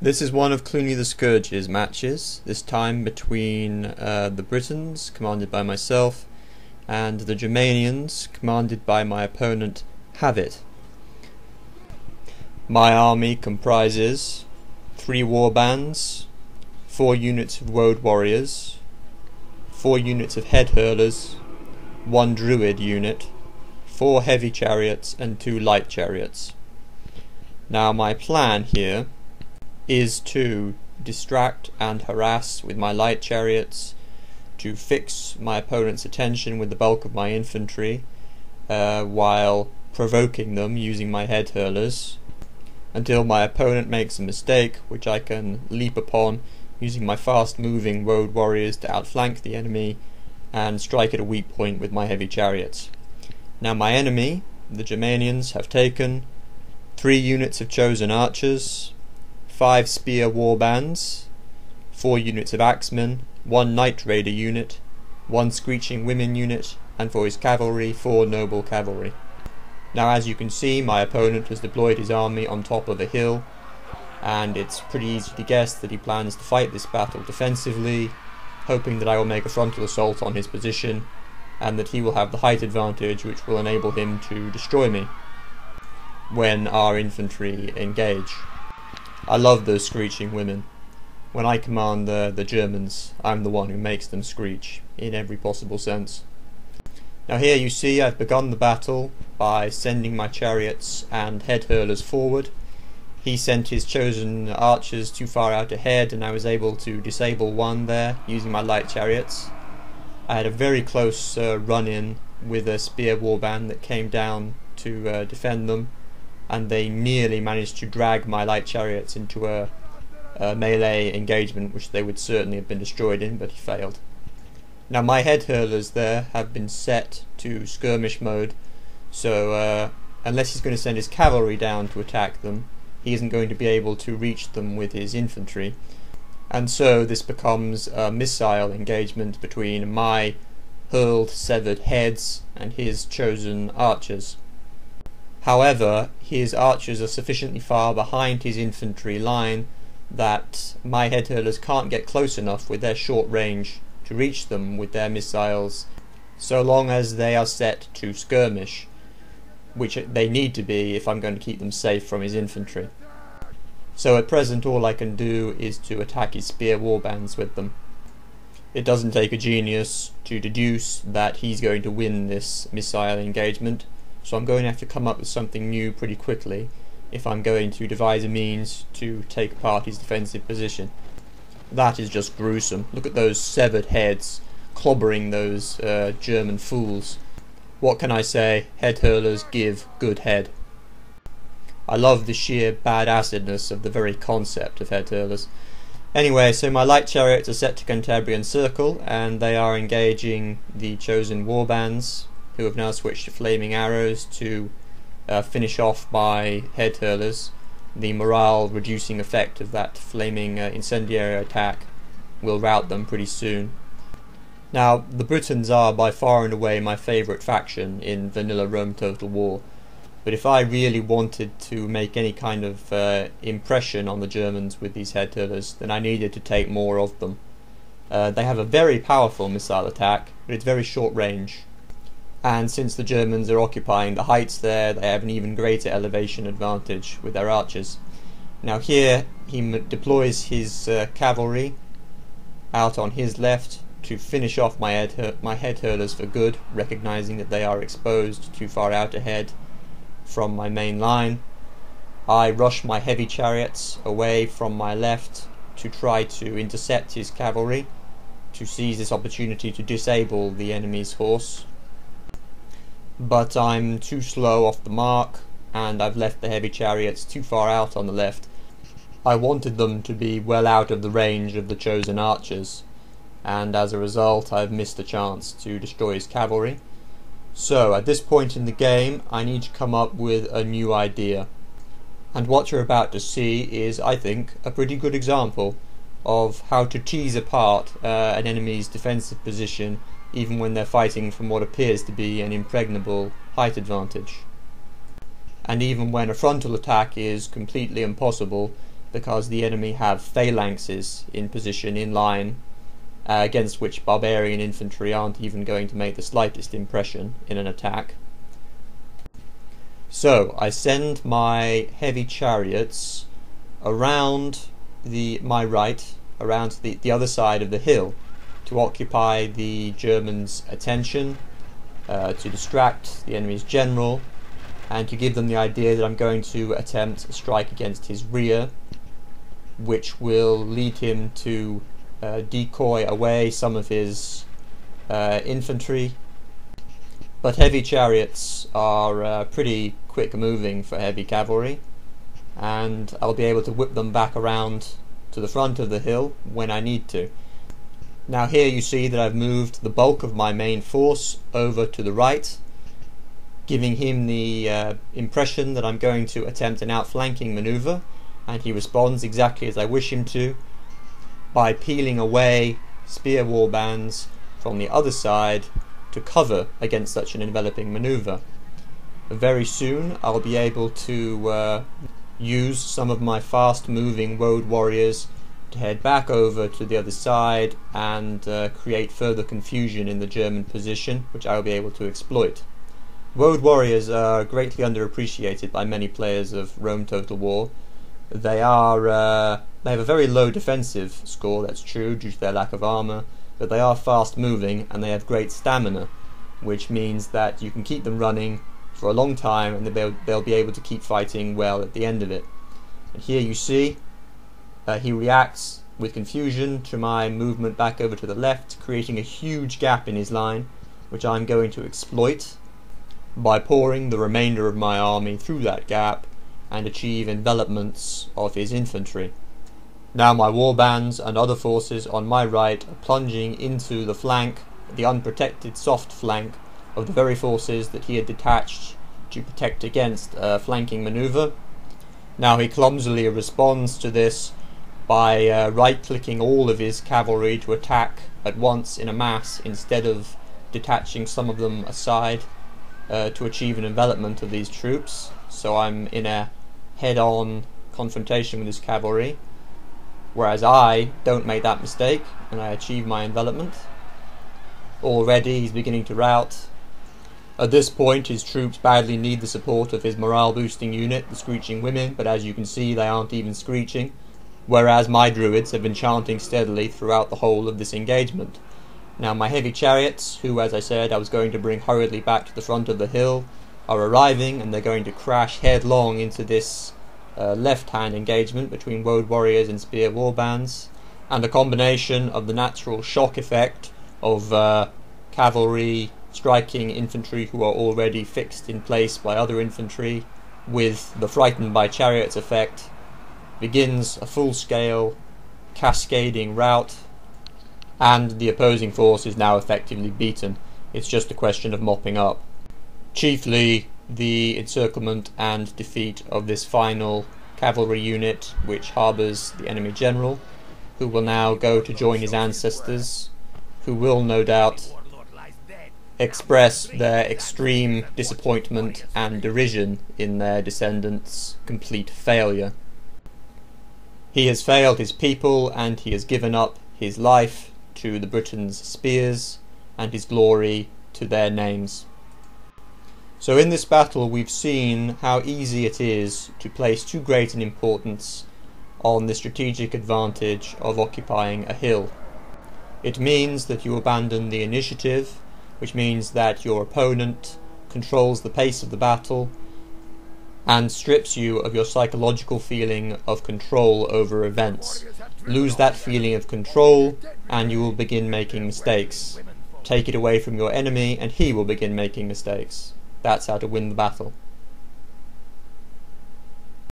This is one of Cluny the Scourge's matches, this time between the Britons, commanded by myself, and the Germanians, commanded by my opponent Haveit. My army comprises 3 warbands, 4 units of woad warriors, 4 units of head hurlers, 1 druid unit, 4 heavy chariots and 2 light chariots. Now my plan here is to distract and harass with my light chariots, to fix my opponent's attention with the bulk of my infantry, while provoking them using my head hurlers, until my opponent makes a mistake, which I can leap upon using my fast moving woad warriors to outflank the enemy and strike at a weak point with my heavy chariots. Now my enemy, the Germanians, have taken 3 units of chosen archers, 5 spear warbands, 4 units of axemen, 1 Night Raider unit, 1 Screeching Women unit, and for his cavalry 4 noble cavalry. Now as you can see, my opponent has deployed his army on top of a hill, and it's pretty easy to guess that he plans to fight this battle defensively, hoping that I will make a frontal assault on his position, and that he will have the height advantage which will enable him to destroy me when our infantry engage. I love those screeching women. When I command the Germans, I'm the one who makes them screech, in every possible sense. Now here you see I've begun the battle by sending my chariots and head hurlers forward. He sent his chosen archers too far out ahead, and I was able to disable one there using my light chariots. I had a very close run-in with a spear warband that came down to defend them, and they nearly managed to drag my light chariots into a melee engagement which they would certainly have been destroyed in, but he failed. Now my head hurlers there have been set to skirmish mode, so unless he's going to send his cavalry down to attack them, he isn't going to be able to reach them with his infantry, and so this becomes a missile engagement between my hurled severed heads and his chosen archers. However, his archers are sufficiently far behind his infantry line that my head hurlers can't get close enough with their short range to reach them with their missiles, so long as they are set to skirmish, which they need to be if I'm going to keep them safe from his infantry. So at present all I can do is to attack his spear warbands with them. It doesn't take a genius to deduce that he's going to win this missile engagement, so I'm going to have to come up with something new pretty quickly if I'm going to devise a means to take apart his defensive position. That is just gruesome. Look at those severed heads clobbering those German fools. What can I say? Head hurlers give good head. I love the sheer badassedness of the very concept of head hurlers. Anyway, so my light chariots are set to Cantabrian Circle, and they are engaging the chosen warbands, who have now switched to flaming arrows to finish off my head hurlers. The morale reducing effect of that flaming incendiary attack will rout them pretty soon. Now, the Britons are by far and away my favourite faction in vanilla Rome Total War, but if I really wanted to make any kind of impression on the Germans with these head hurlers, then I needed to take more of them. They have a very powerful missile attack, but it's very short range, and since the Germans are occupying the heights there, they have an even greater elevation advantage with their archers. Now here he deploys his cavalry out on his left to finish off my head hurlers for good, recognizing that they are exposed too far out ahead from my main line. I rush my heavy chariots away from my left to try to intercept his cavalry, to seize this opportunity to disable the enemy's horse. But I'm too slow off the mark, and I've left the heavy chariots too far out on the left. I wanted them to be well out of the range of the chosen archers, and as a result I've missed a chance to destroy his cavalry. So at this point in the game I need to come up with a new idea, and what you're about to see is, I think, a pretty good example of how to tease apart an enemy's defensive position even when they're fighting from what appears to be an impregnable height advantage. And even when a frontal attack is completely impossible, because the enemy have phalanxes in position in line, against which barbarian infantry aren't even going to make the slightest impression in an attack. So I send my heavy chariots around my right, around the other side of the hill, to occupy the Germans' attention, to distract the enemy's general, and to give them the idea that I'm going to attempt a strike against his rear, which will lead him to decoy away some of his infantry. But heavy chariots are pretty quick moving for heavy cavalry, and I'll be able to whip them back around to the front of the hill when I need to. Now here you see that I've moved the bulk of my main force over to the right, giving him the impression that I'm going to attempt an outflanking maneuver, and he responds exactly as I wish him to, by peeling away spear warbands from the other side to cover against such an enveloping maneuver. Very soon I'll be able to use some of my fast moving road warriors to head back over to the other side and create further confusion in the German position, which I'll be able to exploit. Road warriors are greatly underappreciated by many players of Rome Total War. They have a very low defensive score, that's true, due to their lack of armour, but they are fast moving and they have great stamina, which means that you can keep them running for a long time and they'll be able to keep fighting well at the end of it. And here you see he reacts with confusion to my movement back over to the left, creating a huge gap in his line, which I'm going to exploit by pouring the remainder of my army through that gap and achieve envelopments of his infantry. Now my warbands and other forces on my right are plunging into the flank, the unprotected soft flank, of the very forces that he had detached to protect against a flanking maneuver. Now he clumsily responds to this by right-clicking all of his cavalry to attack at once in a mass, instead of detaching some of them aside to achieve an envelopment of these troops. So I'm in a head-on confrontation with his cavalry, whereas I don't make that mistake and I achieve my envelopment. Already he's beginning to rout. At this point his troops badly need the support of his morale boosting unit, the Screeching Women, but as you can see they aren't even screeching, whereas my druids have been chanting steadily throughout the whole of this engagement. Now my heavy chariots, who as I said I was going to bring hurriedly back to the front of the hill, are arriving, and they're going to crash headlong into this left-hand engagement between road warriors and spear warbands, and a combination of the natural shock effect of cavalry striking infantry who are already fixed in place by other infantry with the frightened by chariots effect begins a full-scale cascading rout, and the opposing force is now effectively beaten. It's just a question of mopping up. Chiefly the encirclement and defeat of this final cavalry unit, which harbours the enemy general, who will now go to join his ancestors, who will no doubt express their extreme disappointment and derision in their descendants' complete failure. He has failed his people, and he has given up his life to the Britons' spears, and his glory to their names. So in this battle we've seen how easy it is to place too great an importance on the strategic advantage of occupying a hill. It means that you abandon the initiative, which means that your opponent controls the pace of the battle and strips you of your psychological feeling of control over events. Lose that feeling of control and you will begin making mistakes. Take it away from your enemy and he will begin making mistakes. That's how to win the battle.